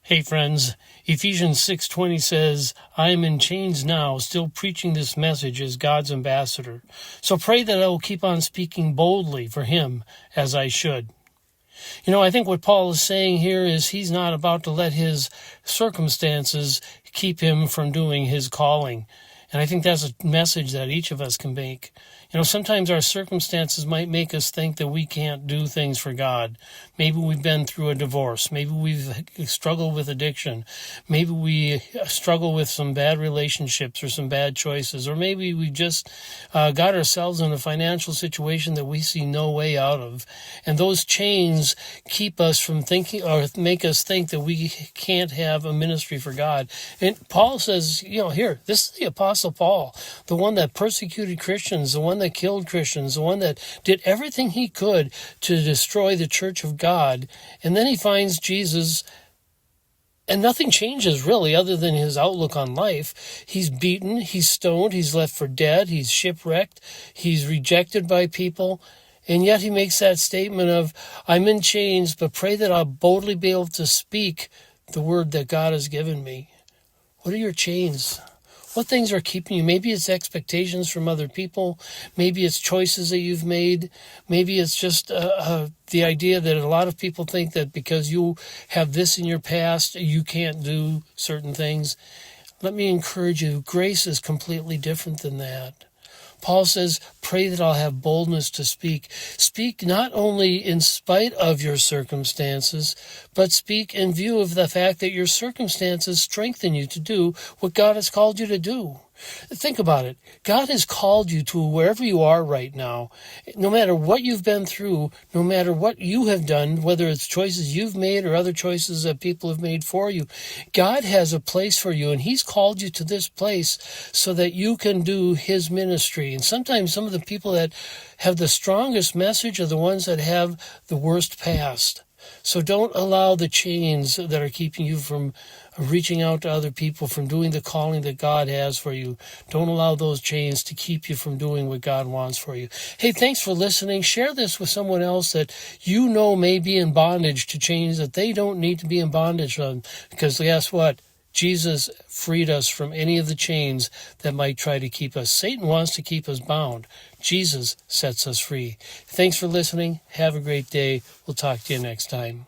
Hey friends, Ephesians 6:20 says, I am in chains now, still preaching this message as God's ambassador. So pray that I will keep on speaking boldly for him as I should. I think what Paul is saying here is he's not about to let his circumstances keep him from doing his calling. And I think that's a message that each of us can make. Sometimes our circumstances might make us think that we can't do things for God. Maybe we've been through a divorce. Maybe we've struggled with addiction. Maybe we struggle with some bad relationships or some bad choices. Or maybe we just got ourselves in a financial situation that we see no way out of. And those chains keep us from thinking or make us think that we can't have a ministry for God. And Paul says, here, this is the Apostle Paul, the one that persecuted Christians, the one that killed Christians, the one that did everything he could to destroy the church of God. And then he finds Jesus, and nothing changes really other than his outlook on life. He's beaten, he's stoned, he's left for dead, he's shipwrecked, he's rejected by people. And yet he makes that statement of, I'm in chains, but pray that I'll boldly be able to speak the word that God has given me. What are your chains? What things are keeping you? Maybe it's expectations from other people. Maybe it's choices that you've made. Maybe it's just the idea that a lot of people think that because you have this in your past, you can't do certain things. Let me encourage you, grace is completely different than that. Paul says, pray that I'll have boldness to speak. Speak not only in spite of your circumstances, but speak in view of the fact that your circumstances strengthen you to do what God has called you to do. Think about it. God has called you to wherever you are right now. No matter what you've been through, no matter what you have done, whether it's choices you've made or other choices that people have made for you, God has a place for you, and he's called you to this place so that you can do his ministry. And sometimes some of the people that have the strongest message are the ones that have the worst past. So don't allow the chains that are keeping you from reaching out to other people, from doing the calling that God has for you. Don't allow those chains to keep you from doing what God wants for you. Hey, thanks for listening. Share this with someone else that you know may be in bondage to chains that they don't need to be in bondage on. Because guess what? Jesus freed us from any of the chains that might try to keep us. Satan wants to keep us bound. Jesus sets us free. Thanks for listening. Have a great day. We'll talk to you next time.